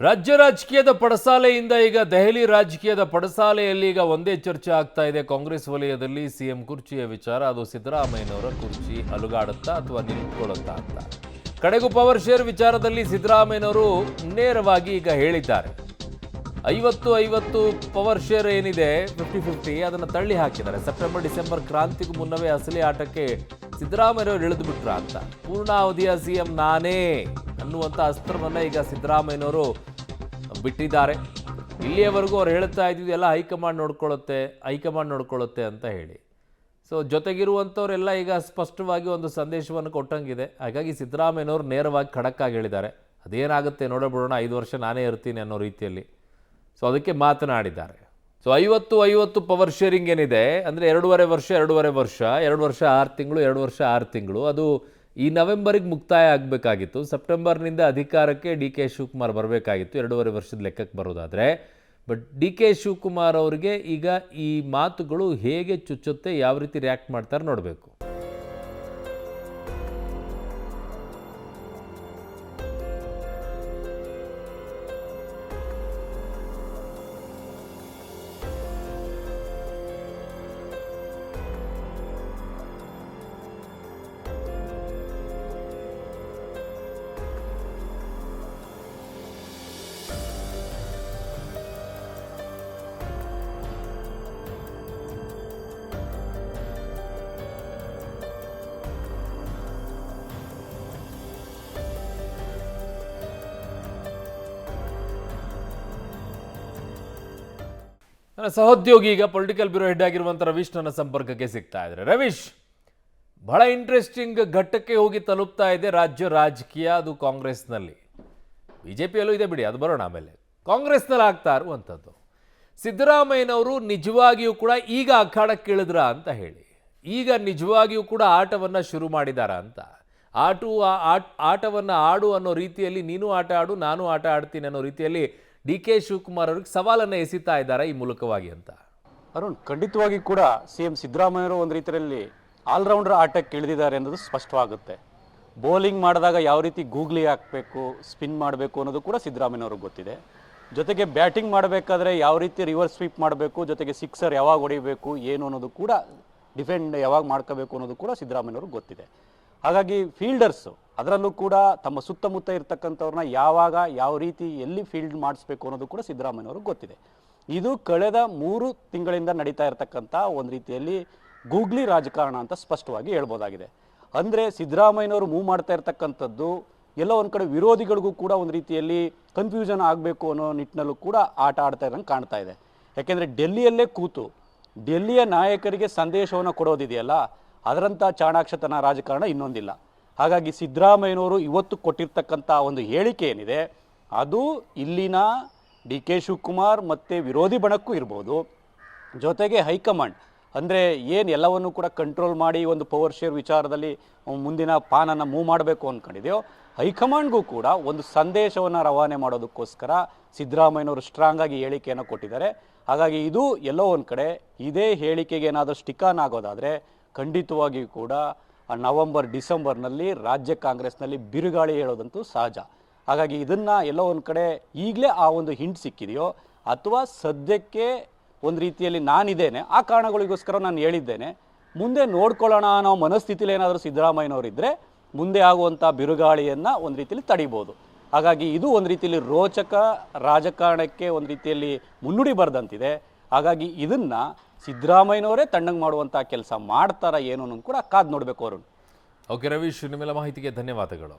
ರಾಜ್ಯ ರಾಜಕೀಯದ ಪಡಸಾಲೆಯಿಂದ ಈಗ ದೆಹಲಿ ರಾಜಕೀಯದ ಪಡಸಾಲೆಯಲ್ಲಿ ಈಗ ಒಂದೇ ಚರ್ಚೆ ಆಗ್ತಾ ಇದೆ. ಕಾಂಗ್ರೆಸ್ ವಲಯದಲ್ಲಿ ಸಿಎಂ ಕುರ್ಚಿಯ ವಿಚಾರ, ಅದು ಸಿದ್ದರಾಮಯ್ಯನವರ ಕುರ್ಚಿ ಅಲುಗಾಡುತ್ತಾ ಅಥವಾ ನಿಂತ್ಕೊಳ್ಳುತ್ತಾ ಅಂತ. ಕಡೆಗೂ ಪವರ್ ಶೇರ್ ವಿಚಾರದಲ್ಲಿ ಸಿದ್ದರಾಮಯ್ಯನವರು ನೇರವಾಗಿ ಈಗ ಹೇಳಿದ್ದಾರೆ. 50-50 ಪವರ್ ಶೇರ್ ಏನಿದೆ 50-50 ಅದನ್ನು ತಳ್ಳಿ ಹಾಕಿದ್ದಾರೆ. ಸೆಪ್ಟೆಂಬರ್ ಡಿಸೆಂಬರ್ ಕ್ರಾಂತಿಗೂ ಮುನ್ನವೇ ಅಸಲಿ ಆಟಕ್ಕೆ ಸಿದ್ದರಾಮಯ್ಯನವರು ಇಳಿದು ಬಿಟ್ರ ಅಂತ. ಪೂರ್ಣಾವಧಿಯ ಸಿಎಂ ನಾನೇ ಅನ್ನುವಂಥ ಅಸ್ತ್ರವನ್ನು ಈಗ ಸಿದ್ದರಾಮಯ್ಯನವರು ಬಿಟ್ಟಿದ್ದಾರೆ. ಇಲ್ಲಿಯವರೆಗೂ ಅವ್ರು ಹೇಳ್ತಾ ಇದ್ದಿದ್ದು ಎಲ್ಲ ಹೈಕಮಾಂಡ್ ನೋಡ್ಕೊಳ್ಳುತ್ತೆ ಅಂತ ಹೇಳಿ. ಸೊ ಜೊತೆಗಿರುವಂಥವರೆಲ್ಲ ಈಗ ಸ್ಪಷ್ಟವಾಗಿ ಒಂದು ಸಂದೇಶವನ್ನು ಕೊಟ್ಟಂಗಿದೆ. ಹಾಗಾಗಿ ಸಿದ್ದರಾಮಯ್ಯನವರು ನೇರವಾಗಿ ಖಡಕ್ಕಾಗಿ ಹೇಳಿದ್ದಾರೆ, ಅದೇನಾಗುತ್ತೆ ನೋಡಬಿಡೋಣ, 5 ವರ್ಷ ನಾನೇ ಇರ್ತೀನಿ ಅನ್ನೋ ರೀತಿಯಲ್ಲಿ. ಸೊ ಅದಕ್ಕೆ ಮಾತನಾಡಿದ್ದಾರೆ. ಸೊ 50-50 ಪವರ್ ಶೇರಿಂಗ್ ಏನಿದೆ ಅಂದರೆ 2.5 ವರ್ಷ 2 ವರ್ಷ 6 ತಿಂಗಳು 2 ವರ್ಷ 6 ತಿಂಗಳು, ಅದು ಈ ನವೆಂಬರಿಗೆ ಮುಕ್ತಾಯ ಆಗಬೇಕಾಗಿತ್ತು. ಸೆಪ್ಟೆಂಬರ್ನಿಂದ ಅಧಿಕಾರಕ್ಕೆ ಡಿ ಕೆ ಶಿವಕುಮಾರ್ ಬರಬೇಕಾಗಿತ್ತು 2.5 ವರ್ಷದ ಲೆಕ್ಕಕ್ಕೆ ಬರೋದಾದರೆ. ಬಟ್ ಡಿ ಕೆ ಶಿವಕುಮಾರ್ ಅವರಿಗೆ ಈಗ ಈ ಮಾತುಗಳು ಹೇಗೆ ಚುಚ್ಚುತ್ತೆ, ಯಾವ ರೀತಿ ರಿಯಾಕ್ಟ್ ಮಾಡ್ತಾರೆ ನೋಡಬೇಕು. ನನ್ನ ಸಹೋದ್ಯೋಗಿ ಈಗ ಪೊಲಿಟಿಕಲ್ ಬ್ಯೂರೋ ಹೆಡ್ ಆಗಿರುವಂಥ ರವೀಶ್ ನನ್ನ ಸಂಪರ್ಕಕ್ಕೆ ಸಿಗ್ತಾ ಇದ್ದಾರೆ. ರವೀಶ್, ಬಹಳ ಇಂಟ್ರೆಸ್ಟಿಂಗ್ ಘಟ್ಟಕ್ಕೆ ಹೋಗಿ ತಲುಪ್ತಾ ಇದೆ ರಾಜ್ಯ ರಾಜಕೀಯ, ಅದು ಕಾಂಗ್ರೆಸ್ನಲ್ಲಿ. ಬಿಜೆಪಿಯಲ್ಲೂ ಇದೆ ಬಿಡಿ, ಅದು ಬರೋಣ ಆಮೇಲೆ. ಕಾಂಗ್ರೆಸ್ನಲ್ಲಿ ಆಗ್ತಾ ಇರುವಂಥದ್ದು, ಸಿದ್ದರಾಮಯ್ಯನವರು ನಿಜವಾಗಿಯೂ ಕೂಡ ಈಗ ಅಖಾಡಕ್ಕೆ ಇಳಿದ್ರ ಅಂತ ಹೇಳಿ, ಈಗ ನಿಜವಾಗಿಯೂ ಕೂಡ ಆಟವನ್ನು ಶುರು ಮಾಡಿದಾರ ಅಂತ. ಆಟವನ್ನು ಆಡು ಅನ್ನೋ ರೀತಿಯಲ್ಲಿ, ನೀನು ಆಟ ಆಡು ನಾನು ಆಟ ಆಡ್ತೀನಿ ಅನ್ನೋ ರೀತಿಯಲ್ಲಿ ಡಿ ಕೆ ಶಿವಕುಮಾರ್ ಅವ್ರಿಗೆ ಸವಾಲನ್ನು ಎಸಿತಾ ಇದ್ದಾರೆ ಈ ಮೂಲಕವಾಗಿ ಅಂತ. ಅರುಣ್, ಖಂಡಿತವಾಗಿ ಕೂಡ ಸಿಎಂ ಸಿದ್ದರಾಮಯ್ಯರು ಒಂದು ರೀತಿಯಲ್ಲಿ ಆಲ್ರೌಂಡರ್ ಆಟಕ್ಕೆ ಇಳಿದಿದ್ದಾರೆ ಅನ್ನೋದು ಸ್ಪಷ್ಟವಾಗುತ್ತೆ. ಬೌಲಿಂಗ್ ಮಾಡಿದಾಗ ಯಾವ ರೀತಿ ಗೂಗ್ಲಿ ಹಾಕಬೇಕು, ಸ್ಪಿನ್ ಮಾಡಬೇಕು ಅನ್ನೋದು ಕೂಡ ಸಿದ್ದರಾಮಯ್ಯವ್ರಿಗೆ ಗೊತ್ತಿದೆ. ಜೊತೆಗೆ ಬ್ಯಾಟಿಂಗ್ ಮಾಡಬೇಕಾದ್ರೆ ಯಾವ ರೀತಿ ರಿವರ್ಸ್ ಸ್ವೀಪ್ ಮಾಡಬೇಕು, ಜೊತೆಗೆ ಸಿಕ್ಸರ್ ಯಾವಾಗ ಹೊಡಿಬೇಕು ಏನು ಅನ್ನೋದು ಕೂಡ, ಡಿಫೆಂಡ್ ಯಾವಾಗ ಮಾಡ್ಕೋಬೇಕು ಅನ್ನೋದು ಕೂಡ ಸಿದ್ದರಾಮಯ್ಯವ್ರಿಗೆ ಗೊತ್ತಿದೆ. ಹಾಗಾಗಿ ಫೀಲ್ಡರ್ಸು ಅದರಲ್ಲೂ ಕೂಡ ತಮ್ಮ ಸುತ್ತಮುತ್ತ ಇರ್ತಕ್ಕಂಥವ್ರನ್ನ ಯಾವಾಗ ಯಾವ ರೀತಿ ಎಲ್ಲಿ ಫೀಲ್ಡ್ ಮಾಡಿಸ್ಬೇಕು ಅನ್ನೋದು ಕೂಡ ಸಿದ್ದರಾಮಯ್ಯವ್ರಿಗೆ ಗೊತ್ತಿದೆ. ಇದು ಕಳೆದ 3 ತಿಂಗಳಿಂದ ನಡೀತಾ ಇರತಕ್ಕಂಥ ಒಂದು ರೀತಿಯಲ್ಲಿ ಗೂಗ್ಲಿ ರಾಜಕಾರಣ ಅಂತ ಸ್ಪಷ್ಟವಾಗಿ ಹೇಳ್ಬೋದಾಗಿದೆ. ಅಂದರೆ ಸಿದ್ದರಾಮಯ್ಯನವರು ಮೂವ್ ಮಾಡ್ತಾ ಇರ್ತಕ್ಕಂಥದ್ದು ಎಲ್ಲ ಒಂದು ಕಡೆ ವಿರೋಧಿಗಳಿಗೂ ಕೂಡ ಒಂದು ರೀತಿಯಲ್ಲಿ ಕನ್ಫ್ಯೂಷನ್ ಆಗಬೇಕು ಅನ್ನೋ ನಿಟ್ಟಿನಲ್ಲೂ ಕೂಡ ಆಟ ಆಡ್ತಾ ಇರೋಂಗೆ ಕಾಣ್ತಾ ಇದೆ. ಯಾಕೆಂದರೆ ಡೆಲ್ಲಿಯಲ್ಲೇ ಕೂತು ಡೆಲ್ಲಿಯ ನಾಯಕರಿಗೆ ಸಂದೇಶವನ್ನು ಕೊಡೋದಿದೆಯಲ್ಲ, ಅದರಂಥ ಚಾಣಾಕ್ಷತನ ರಾಜಕಾರಣ ಇನ್ನೊಂದಿಲ್ಲ. ಹಾಗಾಗಿ ಸಿದ್ದರಾಮಯ್ಯನವರು ಇವತ್ತು ಕೊಟ್ಟಿರ್ತಕ್ಕಂಥ ಒಂದು ಹೇಳಿಕೆ ಏನಿದೆ, ಅದು ಇಲ್ಲಿನ ಡಿ ಕೆ ಶಿವಕುಮಾರ್ ಮತ್ತು ವಿರೋಧಿ ಬಣಕ್ಕೂ ಇರ್ಬೋದು, ಜೊತೆಗೆ ಹೈಕಮಾಂಡ್ ಅಂದರೆ ಏನು ಎಲ್ಲವನ್ನು ಕೂಡ ಕಂಟ್ರೋಲ್ ಮಾಡಿ ಒಂದು ಪವರ್ ಶೇರ್ ವಿಚಾರದಲ್ಲಿ ಮುಂದಿನ ಪಾನನ್ನು ಮೂವ್ ಮಾಡಬೇಕು ಅಂದ್ಕೊಂಡಿದೆಯೋ, ಹೈಕಮಾಂಡ್ಗೂ ಕೂಡ ಒಂದು ಸಂದೇಶವನ್ನು ರವಾನೆ ಮಾಡೋದಕ್ಕೋಸ್ಕರ ಸಿದ್ದರಾಮಯ್ಯನವರು ಸ್ಟ್ರಾಂಗ್ ಆಗಿ ಹೇಳಿಕೆಯನ್ನು ಕೊಟ್ಟಿದ್ದಾರೆ. ಹಾಗಾಗಿ ಇದು ಎಲ್ಲೋ ಒಂದು ಕಡೆ ಇದೇ ಹೇಳಿಕೆಗೆ ಏನಾದರೂ ಸ್ಟಿಕಾನ್ ಆಗೋದಾದರೆ ಖಂಡಿತವಾಗಿಯೂ ಕೂಡ ನವೆಂಬರ್ ಡಿಸೆಂಬರ್ನಲ್ಲಿ ರಾಜ್ಯ ಕಾಂಗ್ರೆಸ್ನಲ್ಲಿ ಬಿರುಗಾಳಿ ಹೇಳೋದಂತೂ ಸಹಜ. ಹಾಗಾಗಿ ಇದನ್ನು ಎಲ್ಲೋ ಒಂದು ಕಡೆ ಈಗಲೇ ಆ ಒಂದು ಹಿಂಟ್ ಸಿಕ್ಕಿದೆಯೋ, ಅಥವಾ ಸದ್ಯಕ್ಕೆ ಒಂದು ರೀತಿಯಲ್ಲಿ ನಾನಿದ್ದೇನೆ, ಆ ಕಾರಣಗಳಿಗೋಸ್ಕರ ನಾನು ಹೇಳಿದ್ದೇನೆ, ಮುಂದೆ ನೋಡ್ಕೊಳ್ಳೋಣ ಅನ್ನೋ ಮನಸ್ಥಿತಿಲಿ ಏನಾದರೂ ಸಿದ್ದರಾಮಯ್ಯನವರಿದ್ದರೆ ಮುಂದೆ ಆಗುವಂಥ ಬಿರುಗಾಳಿಯನ್ನು ಒಂದು ರೀತಿಯಲ್ಲಿ ತಡಿಬೋದು. ಹಾಗಾಗಿ ಇದು ಒಂದು ರೀತಿಯಲ್ಲಿ ರೋಚಕ ರಾಜಕಾರಣಕ್ಕೆ ಒಂದು ರೀತಿಯಲ್ಲಿ ಮುನ್ನುಡಿ ಬರೆದಂತಿದೆ. ಹಾಗಾಗಿ ಇದನ್ನು ಸಿದ್ದರಾಮಯ್ಯನವರೇ ತಣ್ಣಗೆ ಮಾಡುವಂಥ ಕೆಲಸ ಮಾಡ್ತಾರಾ ಏನು ಅನ್ನೋದು ಕೂಡ ಕಾದು ನೋಡಬೇಕು. ಅರುಣ್. ಓಕೆ ರವೀಶ್, ನಿಮ್ಮೆಲ್ಲ ಮಾಹಿತಿಗೆ ಧನ್ಯವಾದಗಳು.